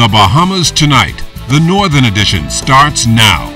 The Bahamas Tonight, the Northern Edition, starts now.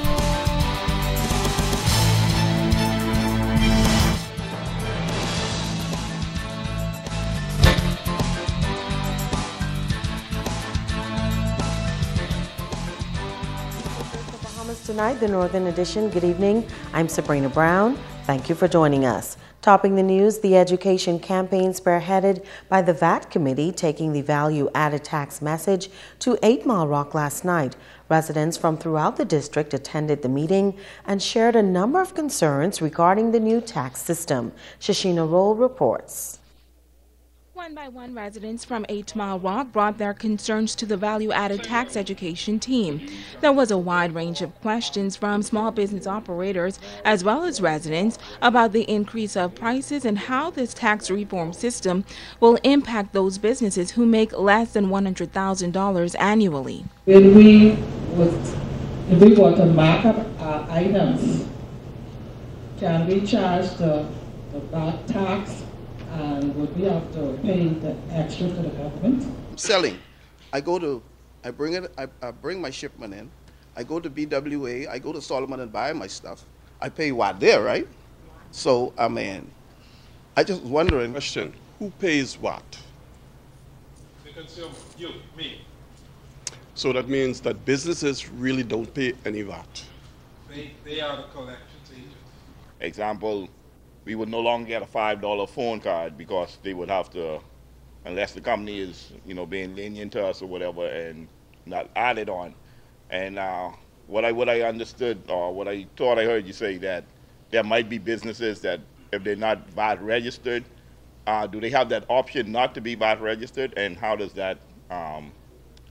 Tonight, the Northern Edition. Good evening. I'm Sabrina Brown. Thank you for joining us. Topping the news, the education campaign spearheaded by the VAT Committee taking the value-added tax message to 8 Mile Rock last night. Residents from throughout the district attended the meeting and shared a number of concerns regarding the new tax system. Shashina Roll reports. One by one, residents from 8 Mile Rock brought their concerns to the value-added tax education team. There was a wide range of questions from small business operators as well as residents about the increase of prices and how this tax reform system will impact those businesses who make less than $100,000 annually. If we want to mark up our items, can we charge the VAT tax? And would we have to pay the extra to the government? Selling. I bring my shipment in. I go to BWA, I go to Solomon and buy my stuff. I pay what there, right? So, I mean, I just was wondering. Question, who pays what? The consumer, you, me. So that means that businesses really don't pay any VAT. They are the collections agents. Example, we would no longer get a $5 phone card because they would have to, unless the company is, being lenient to us or whatever, and not add it on. And what I understood, or what I thought I heard you say, that there might be businesses that if they're not VAT registered, do they have that option not to be VAT registered, and how does that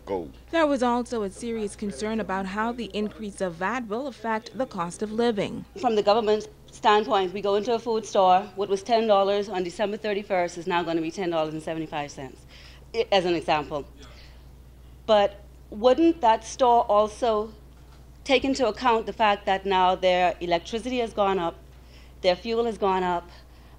go? There was also a serious concern about how the increase of VAT will affect the cost of living. From the government standpoint, we go into a food store, what was $10 on December 31st is now going to be $10.75, as an example. But wouldn't that store also take into account the fact that now their electricity has gone up, their fuel has gone up,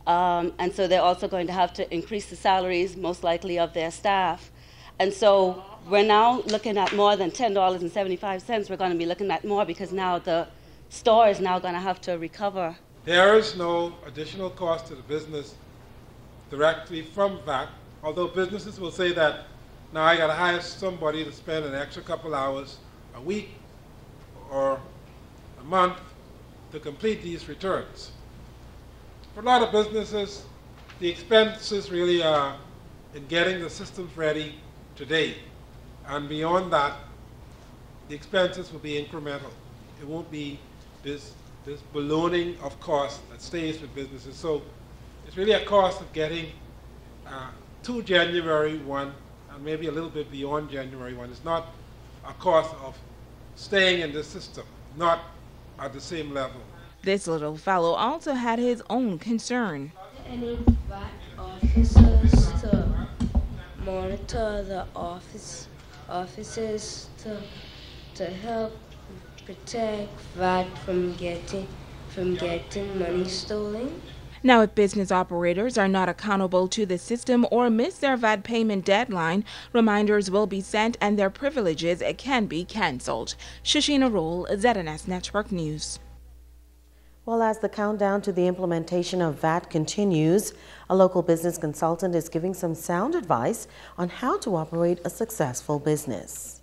and so they're also going to have to increase the salaries, most likely, of their staff. And so we're now looking at more than $10.75. We're going to be looking at more because now the store is now going to have to recover. There is no additional cost to the business directly from VAT, although businesses will say that now I got to hire somebody to spend an extra couple hours a week or a month to complete these returns. For a lot of businesses, the expenses really are in getting the systems ready today. And beyond that, the expenses will be incremental. It won't be this ballooning of cost that stays with businesses. So it's really a cost of getting to January 1 and maybe a little bit beyond January 1. It's not a cost of staying in the system, not at the same level. This little fellow also had his own concern. Any VAT officers to monitor the offices to help protect VAT from getting money stolen? Now, if business operators are not accountable to the system or miss their VAT payment deadline, reminders will be sent and their privileges can be canceled. Shashina Roll, ZNS Network News. Well, as the countdown to the implementation of VAT continues, a local business consultant is giving some sound advice on how to operate a successful business.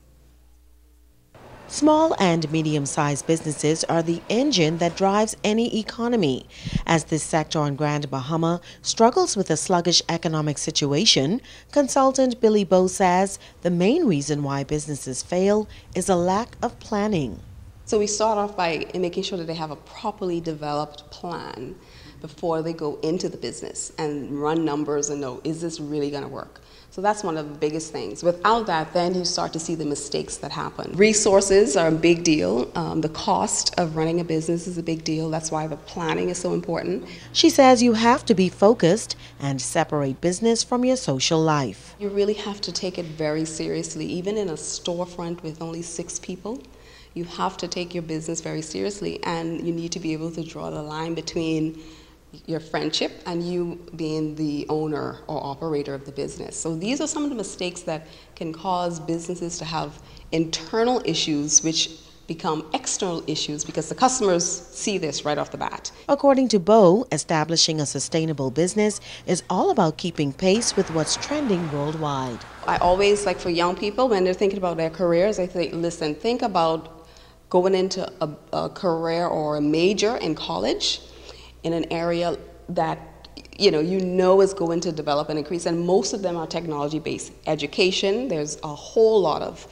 Small and medium-sized businesses are the engine that drives any economy. As this sector on Grand Bahama struggles with a sluggish economic situation, consultant Billy Bowe says the main reason why businesses fail is a lack of planning. So we start off by making sure that they have a properly developed plan before they go into the business and run numbers and know, is this really going to work? So that's one of the biggest things. Without that, then you start to see the mistakes that happen. Resources are a big deal. The cost of running a business is a big deal. That's why the planning is so important. She says you have to be focused and separate business from your social life. You really have to take it very seriously. Even in a storefront with only 6 people, you have to take your business very seriously, and you need to be able to draw the line between your friendship, and you being the owner or operator of the business. So these are some of the mistakes that can cause businesses to have internal issues which become external issues because the customers see this right off the bat. According to Bo, establishing a sustainable business is all about keeping pace with what's trending worldwide. I always, like for young people, when they're thinking about their careers, I think, listen, think about going into a career or a major in college in an area that you know is going to develop and increase, and most of them are technology-based. Education, there's a whole lot of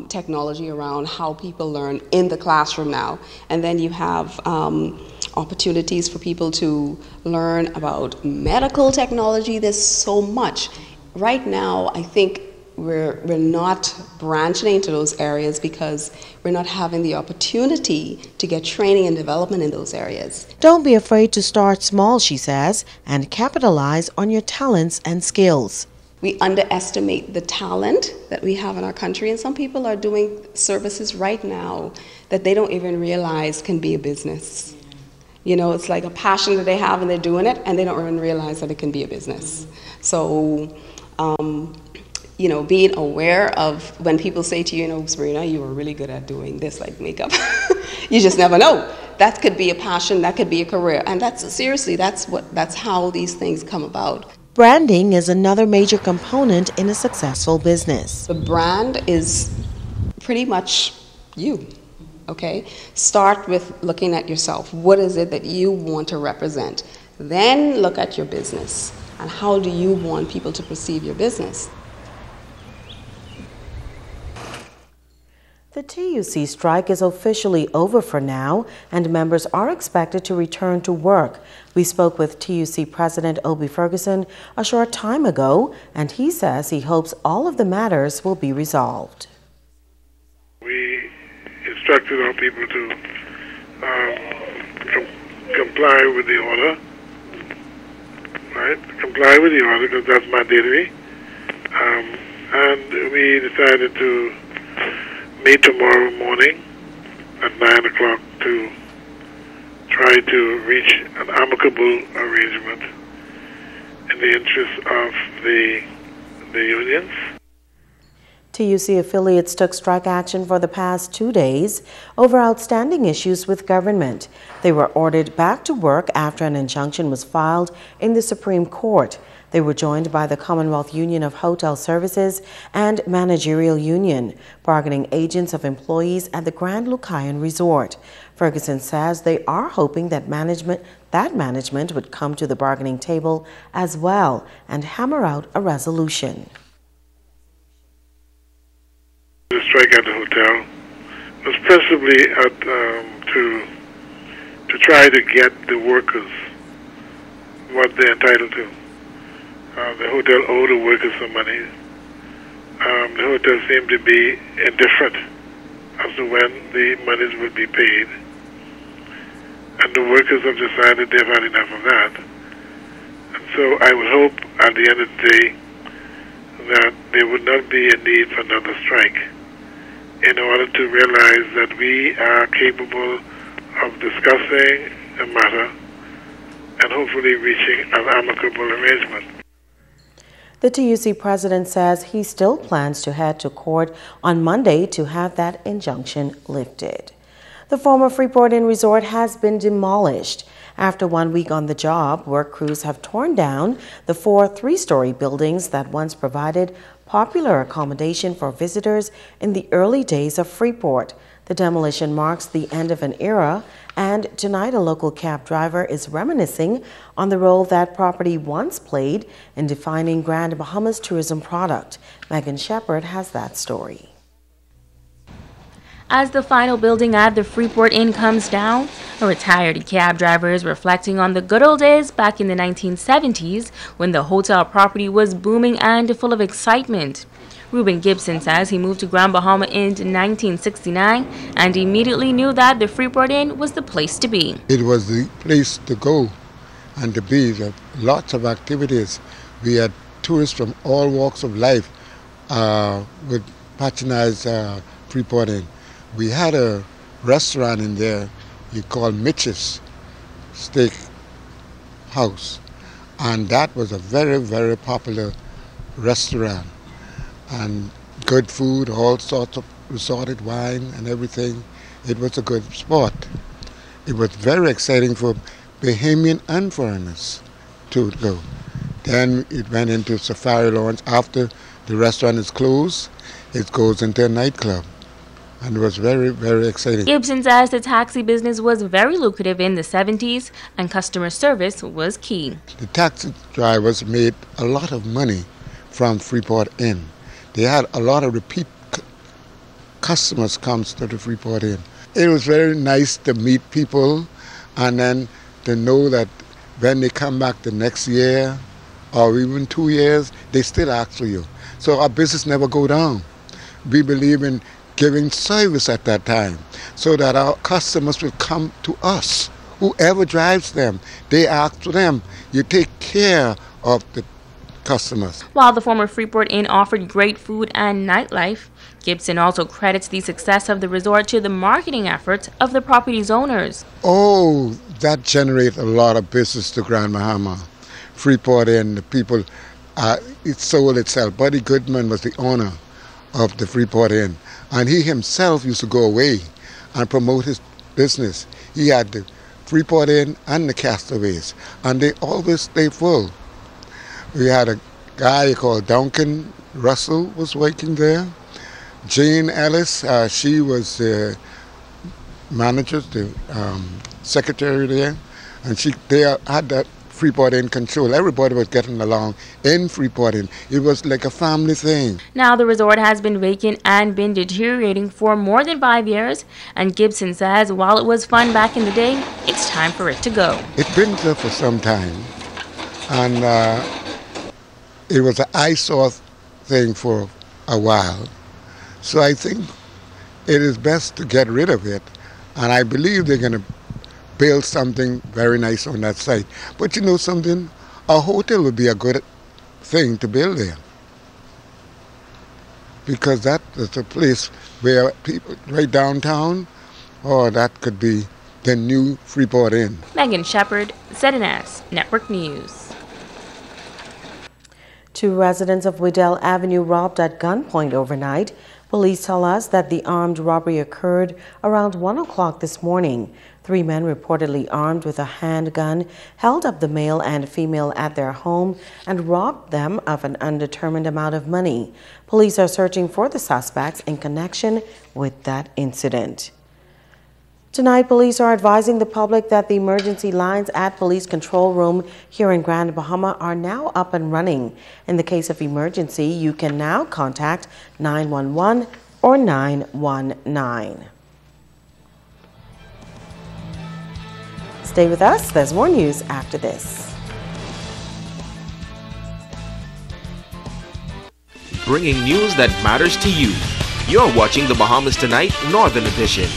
technology around how people learn in the classroom now. And then you have opportunities for people to learn about medical technology. There's so much. Right now, I think we're not branching into those areas because we're not having the opportunity to get training and development in those areas. Don't be afraid to start small, she says, and capitalize on your talents and skills. We underestimate the talent that we have in our country, and some people are doing services right now that they don't even realize can be a business. You know, it's like a passion that they have and they're doing it, and they don't even realize that it can be a business. So, you know, being aware of when people say to you, you know, Sabrina, you were really good at doing this, like makeup. You just never know. That could be a passion, that could be a career, and that's how these things come about. Branding is another major component in a successful business. The brand is pretty much you, okay? Start with looking at yourself. What is it that you want to represent? Then look at your business and how do you want people to perceive your business? The TUC strike is officially over for now, and members are expected to return to work. We spoke with TUC President Obie Ferguson a short time ago, and he says he hopes all of the matters will be resolved. We instructed our people to comply with the order, right? Comply with the order because that's mandatory. And we decided to meet tomorrow morning at 9 o'clock to try to reach an amicable arrangement in the interest of the unions. TUC affiliates took strike action for the past 2 days over outstanding issues with government. They were ordered back to work after an injunction was filed in the Supreme Court. They were joined by the Commonwealth Union of Hotel Services and Managerial Union, bargaining agents of employees at the Grand Lucayan Resort. Ferguson says they are hoping that management would come to the bargaining table as well and hammer out a resolution. The strike at the hotel was principally to try to get the workers what they're entitled to. The hotel owed the workers some money. The hotel seemed to be indifferent as to when the monies would be paid. And the workers have decided they've had enough of that. And so I would hope at the end of the day that there would not be a need for another strike in order to realize that we are capable of discussing the matter and hopefully reaching an amicable arrangement. The TUC president says he still plans to head to court on Monday to have that injunction lifted. The former Freeport Inn Resort has been demolished. After 1 week on the job, work crews have torn down the 4 three-story buildings that once provided popular accommodation for visitors in the early days of Freeport. The demolition marks the end of an era, and tonight a local cab driver is reminiscing on the role that property once played in defining Grand Bahama's tourism product. Megan Shepard has that story. As the final building at the Freeport Inn comes down, a retired cab driver is reflecting on the good old days back in the 1970s when the hotel property was booming and full of excitement. Reuben Gibson says he moved to Grand Bahama in 1969 and immediately knew that the Freeport Inn was the place to be. It was the place to go and to be. There were lots of activities. We had tourists from all walks of life would patronize Freeport Inn. We had a restaurant in there you call Mitch's Steak house. And that was a very, very popular restaurant. And good food, all sorts of resorted wine and everything. It was a good spot. It was very exciting for Bahamian and foreigners to go. Then it went into Safari Lounge. After the restaurant is closed, it goes into a nightclub. And it was very, very exciting. Gibson says the taxi business was very lucrative in the 70s and customer service was key. The taxi drivers made a lot of money from Freeport Inn. They had a lot of repeat customers comes to the Freeport Inn. It was very nice to meet people and then to know that when they come back the next year or even 2 years, they still ask for you. So our business never go down. We believe in giving service at that time so that our customers will come to us. Whoever drives them, they ask for them. You take care of the customers. While the former Freeport Inn offered great food and nightlife, Gibson also credits the success of the resort to the marketing efforts of the property's owners. Oh, that generates a lot of business to Grand Bahama. Freeport Inn, the people, it sold itself. Buddy Goodman was the owner of the Freeport Inn, and he himself used to go away and promote his business. He had the Freeport Inn and the Castaways, and they always stay full. We had a guy called Duncan Russell was working there. Jane Ellis, she was the manager, the secretary there, and they had that Freeport Inn control. Everybody was getting along in Freeport Inn. It was like a family thing. Now the resort has been vacant and been deteriorating for more than 5 years, and Gibson says while it was fun back in the day, it's time for it to go. It's been there for some time, and it was an eyesore thing for a while. So I think it is best to get rid of it, and I believe they're going to build something very nice on that site. But you know something? A hotel would be a good thing to build there, because that is a place where people, right downtown, or that could be the new Freeport Inn. Megan Shepard, ZNS Network News. 2 residents of Waddell Avenue robbed at gunpoint overnight. Police tell us that the armed robbery occurred around 1 o'clock this morning. 3 men reportedly armed with a handgun held up the male and female at their home and robbed them of an undetermined amount of money. Police are searching for the suspects in connection with that incident. Tonight, police are advising the public that the emergency lines at Police Control Room here in Grand Bahama are now up and running. In the case of emergency, you can now contact 911 or 919. Stay with us. There's more news after this. Bringing news that matters to you. You're watching the Bahamas Tonight Northern Edition.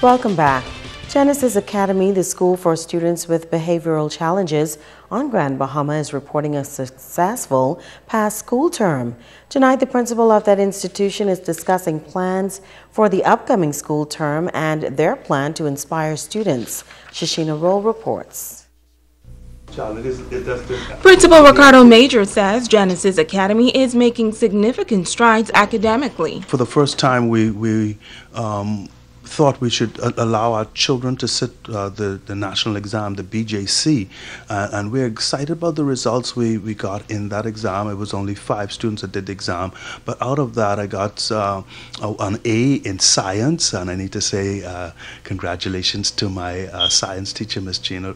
Welcome back. Genesis Academy, the school for students with behavioral challenges on Grand Bahama, is reporting a successful past school term. Tonight, the principal of that institution is discussing plans for the upcoming school term and their plan to inspire students. Shashina Roll reports. Principal Ricardo Major says Genesis Academy is making significant strides academically. For the first time, we thought we should allow our children to sit the national exam, the BJC, and we're excited about the results we got in that exam. It was only 5 students that did the exam, but out of that I got an A in science, and I need to say congratulations to my science teacher, Miss Gina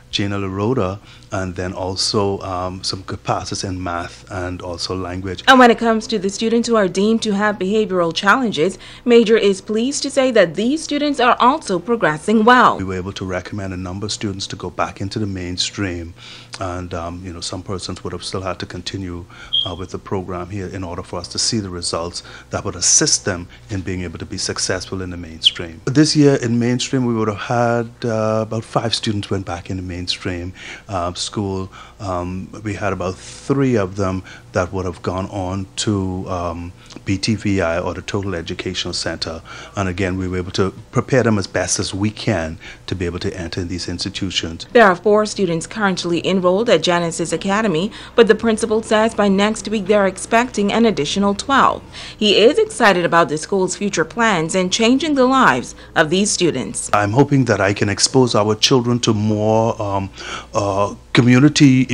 LaRoda, and then also some good passes in math and also language. And when it comes to the students who are deemed to have behavioral challenges, Major is pleased to say that these students are also progressing well. We were able to recommend a number of students to go back into the mainstream, and you know, some persons would have still had to continue with the program here in order for us to see the results that would assist them in being able to be successful in the mainstream. This year in mainstream we would have had about 5 students went back in the mainstream. of school, we had about 3 of them that would have gone on to BTVI, or the Total Educational Center. And again, we were able to prepare them as best as we can to be able to enter these institutions. There are 4 students currently enrolled at Genesis Academy, but the principal says by next week they're expecting an additional 12. He is excited about the school's future plans and changing the lives of these students. I'm hoping that I can expose our children to more community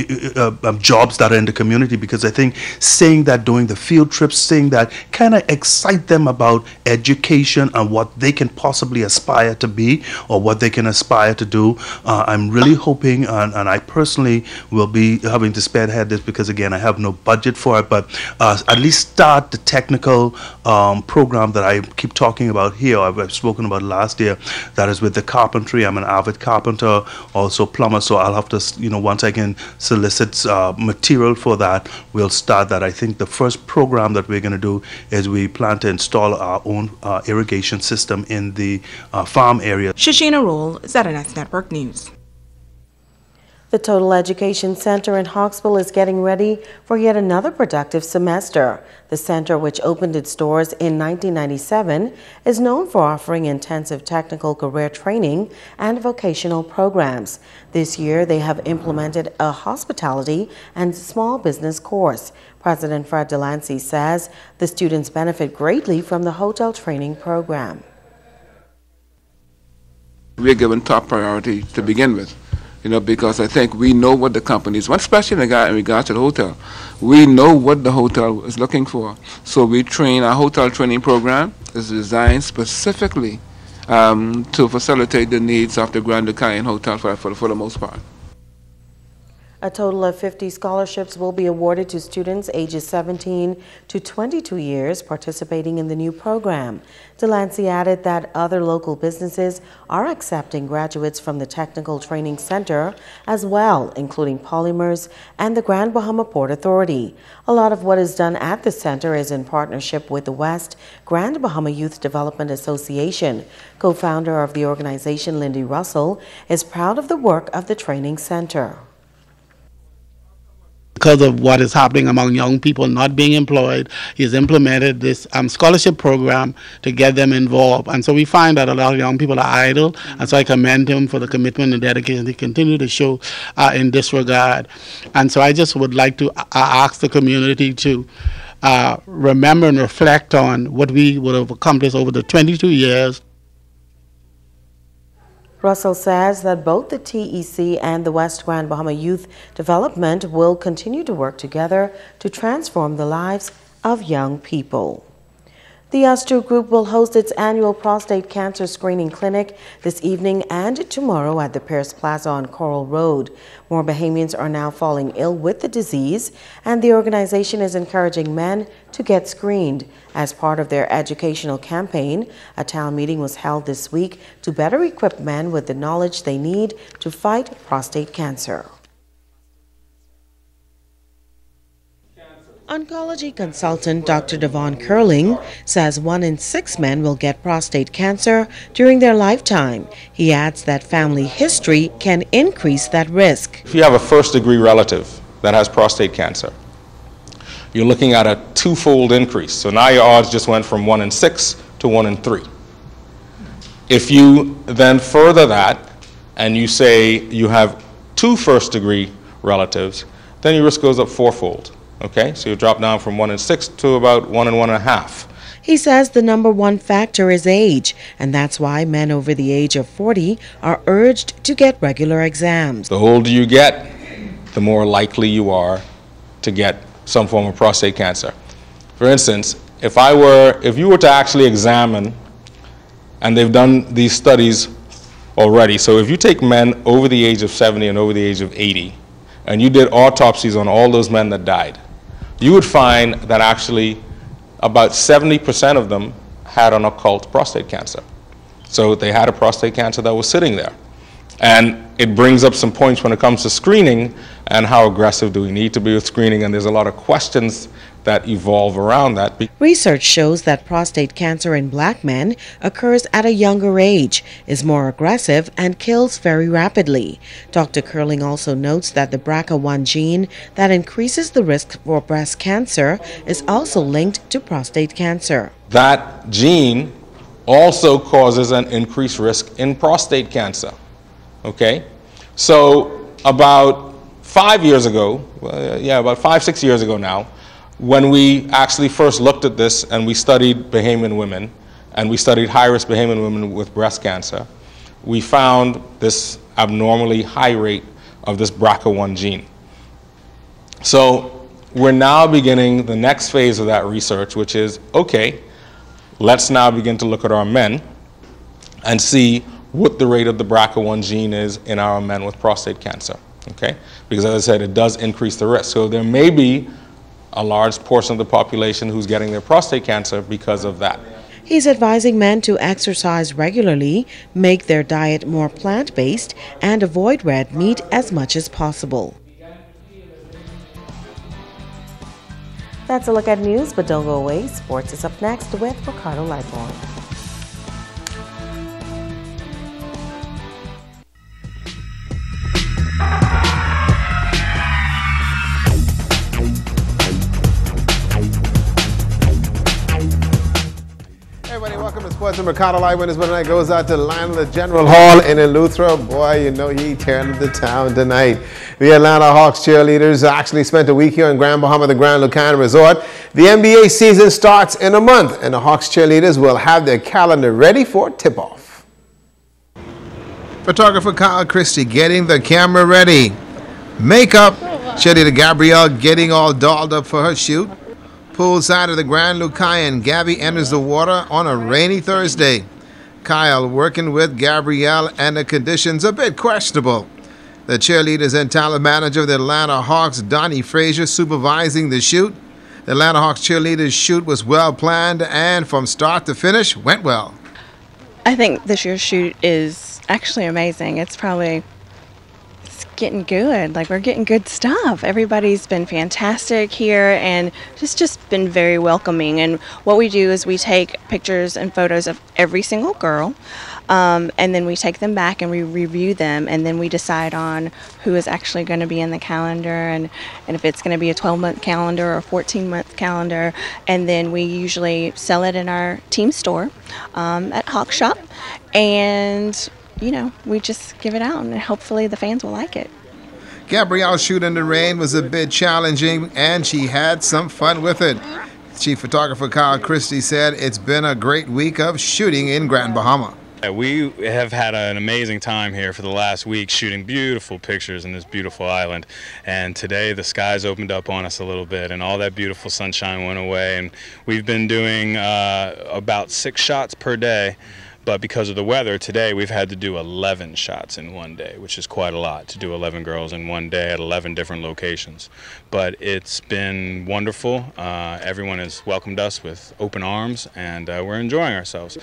jobs that are in the community, because I think seeing that, doing the field trips, seeing that kind of excite them about education and what they can possibly aspire to be or what they can aspire to do. I'm really hoping, and I personally will be having to spearhead this because again I have no budget for it, but at least start the technical program that I keep talking about here. I've spoken about last year, that is with the carpentry. I'm an avid carpenter, also plumber, so I'll have to, once I can solicit material for that, we'll start that. I think the first program that we're going to do is we plan to install our own irrigation system in the farm area. Shashina Roll, ZNS Network News. The Total Education Center in Hawksville is getting ready for yet another productive semester. The center, which opened its doors in 1997, is known for offering intensive technical career training and vocational programs. This year, they have implemented a hospitality and small business course. President Fred Delancey says the students benefit greatly from the hotel training program. We're given top priority to begin with. Because I think we know what the companies want, especially in regards to the hotel. We know what the hotel is looking for. So we train, our hotel training program is designed specifically to facilitate the needs of the Grand Duke Hotel for the most part. A total of 50 scholarships will be awarded to students ages 17 to 22 years participating in the new program. Delancey added that other local businesses are accepting graduates from the Technical Training Center as well, including Polymers and the Grand Bahama Port Authority. A lot of what is done at the center is in partnership with the West Grand Bahama Youth Development Association. Co-founder of the organization, Lindy Russell, is proud of the work of the training center. Because of what is happening among young people not being employed, he's implemented this scholarship program to get them involved. And so we find that a lot of young people are idle, and so I commend him for the commitment and dedication he continue to show in this regard. And so I just would like to ask the community to remember and reflect on what we would have accomplished over the 22 years. Russell says that both the TEC and the West Grand Bahama Youth Development will continue to work together to transform the lives of young people. The Astro Group will host its annual prostate cancer screening clinic this evening and tomorrow at the Pierce Plaza on Coral Road. More Bahamians are now falling ill with the disease, and the organization is encouraging men to get screened. As part of their educational campaign, a town meeting was held this week to better equip men with the knowledge they need to fight prostate cancer. Oncology consultant Dr. Devon Curling says 1 in 6 men will get prostate cancer during their lifetime. He adds that family history can increase that risk. If you have a first-degree relative that has prostate cancer, you're looking at a 2-fold increase. So now your odds just went from 1 in 6 to 1 in 3. If you then further that and you say you have 2 first-degree relatives, then your risk goes up 4-fold. Okay, so you drop down from 1 in 6 to about 1 in 1.5. He says the number one factor is age, and that's why men over the age of 40 are urged to get regular exams. The older you get, the more likely you are to get some form of prostate cancer. For instance, if you were to actually examine, and they've done these studies already, so if you take men over the age of 70 and over the age of 80, and you did autopsies on all those men that died, you would find that actually about 70% of them had an occult prostate cancer. So they had a prostate cancer that was sitting there. And it brings up some points when it comes to screening and how aggressive do we need to be with screening, and there's a lot of questions that evolve around that. Research shows that prostate cancer in black men occurs at a younger age, is more aggressive, and kills very rapidly. Dr. Curling also notes that the BRCA1 gene that increases the risk for breast cancer is also linked to prostate cancer. That gene also causes an increased risk in prostate cancer. Okay? So about 5 years ago, about 5-6 years ago now, when we actually first looked at this and we studied Bahamian women, and we studied high-risk Bahamian women with breast cancer, we found this abnormally high rate of this BRCA1 gene. So we're now beginning the next phase of that research, which is, okay, let's now begin to look at our men and see what the rate of the BRCA1 gene is in our men with prostate cancer, okay? Because as I said, it does increase the risk. So there may be a large portion of the population who's getting their prostate cancer because of that. He's advising men to exercise regularly, make their diet more plant-based, and avoid red meat as much as possible. That's a look at news, but don't go away. Sports is up next with Ricardo Lightborn. Sports and Ricardo Light Winners, but tonight goes out to the line of the General Hall in Eleuthera. Boy, you know he turned the town tonight. The Atlanta Hawks cheerleaders actually spent a week here in Grand Bahama, the Grand Lucana Resort. The NBA season starts in a month, and the Hawks cheerleaders will have their calendar ready for tip-off. Photographer Kyle Christie getting the camera ready. Makeup, cheerleader Gabrielle getting all dolled up for her shoot. Poolside of the Grand Lucayan, Gabby enters the water on a rainy Thursday. Kyle working with Gabrielle, and the conditions a bit questionable. The cheerleaders and talent manager of the Atlanta Hawks, Donnie Frazier, supervising the shoot. The Atlanta Hawks cheerleaders shoot was well planned and from start to finish went well. I think this year's shoot is actually amazing. It's getting good. Like, we're getting good stuff. Everybody's been fantastic here, and just been very welcoming. And what we do is we take pictures and photos of every single girl, and then we take them back and we review them, and then we decide on who is actually going to be in the calendar, and if it's going to be a 12-month calendar or a 14-month calendar. And then we usually sell it in our team store at Hawk Shop, and you know, we just give it out, and hopefully the fans will like it. Gabrielle's shoot in the rain was a bit challenging, and she had some fun with it. Chief photographer Kyle Christie said it's been a great week of shooting in Grand Bahama. We have had an amazing time here for the last week shooting beautiful pictures in this beautiful island, and today the skies opened up on us a little bit and all that beautiful sunshine went away, and we've been doing about 6 shots per day. But because of the weather, today we've had to do 11 shots in one day, which is quite a lot to do 11 girls in one day at 11 different locations. But it's been wonderful. Everyone has welcomed us with open arms, and we're enjoying ourselves.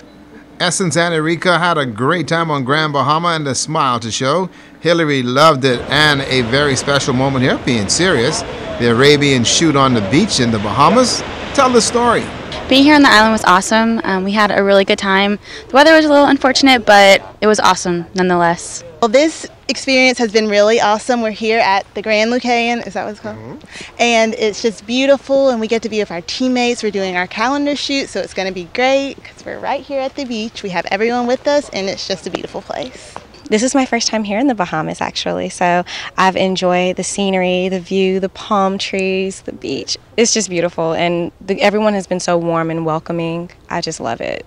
Essence and Erika had a great time on Grand Bahama and a smile to show. Hillary loved it, and a very special moment here, being serious. The Arabian shoot on the beach in the Bahamas. Tell the story. Being here on the island was awesome. We had a really good time. The weather was a little unfortunate, but it was awesome nonetheless. Well, this experience has been really awesome. We're here at the Grand Lucayan, is that what it's called? Mm-hmm. And it's just beautiful, and we get to be with our teammates. We're doing our calendar shoot, so it's going to be great because we're right here at the beach. We have everyone with us, and it's just a beautiful place. This is my first time here in the Bahamas, actually, so I've enjoyed the scenery, the view, the palm trees, the beach. It's just beautiful, and everyone has been so warm and welcoming. I just love it.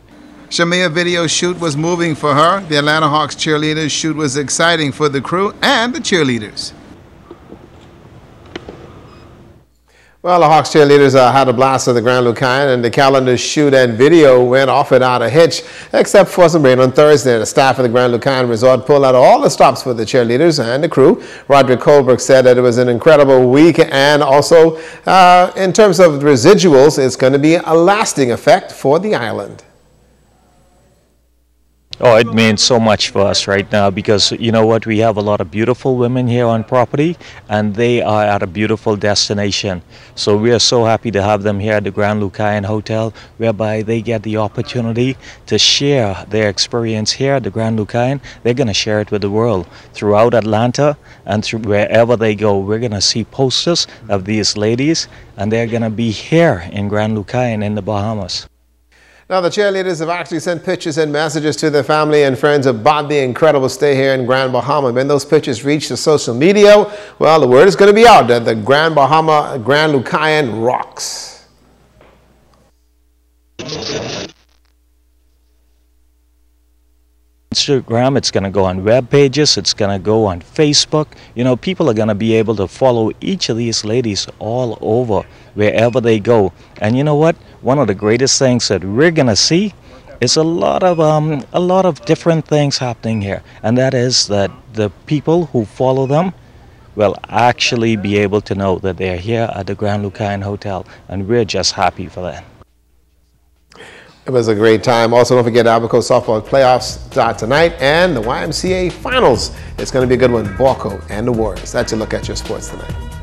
Shamia video shoot was moving for her. The Atlanta Hawks cheerleaders shoot was exciting for the crew and the cheerleaders. Well, the Hawks cheerleaders had a blast at the Grand Lucayan, and the calendar shoot and video went off without a hitch, except for some rain on Thursday. The staff of the Grand Lucayan Resort pulled out all the stops for the cheerleaders and the crew. Roderick Colbert said that it was an incredible week, and also in terms of residuals, it's going to be a lasting effect for the island. Oh, it means so much for us right now because you know what, we have a lot of beautiful women here on property and they are at a beautiful destination. So we are so happy to have them here at the Grand Lucayan Hotel, whereby they get the opportunity to share their experience here at the Grand Lucayan. They're going to share it with the world throughout Atlanta and through wherever they go. We're going to see posters of these ladies and they're going to be here in Grand Lucayan in the Bahamas. Now, the cheerleaders have actually sent pictures and messages to their family and friends about the incredible stay here in Grand Bahama. When those pictures reach the social media, well, the word is going to be out that the Grand Bahama, Grand Lucayan rocks. Instagram, it's going to go on web pages, it's going to go on Facebook. You know, people are going to be able to follow each of these ladies all over, wherever they go. And you know what? One of the greatest things that we're going to see is a lot of different things happening here. And that is that the people who follow them will actually be able to know that they're here at the Grand Lucayan Hotel. And we're just happy for that. It was a great time. Also, don't forget Abaco softball playoffs start tonight and the YMCA finals. It's going to be a good one, Borco and the Warriors. That's a look at your sports tonight.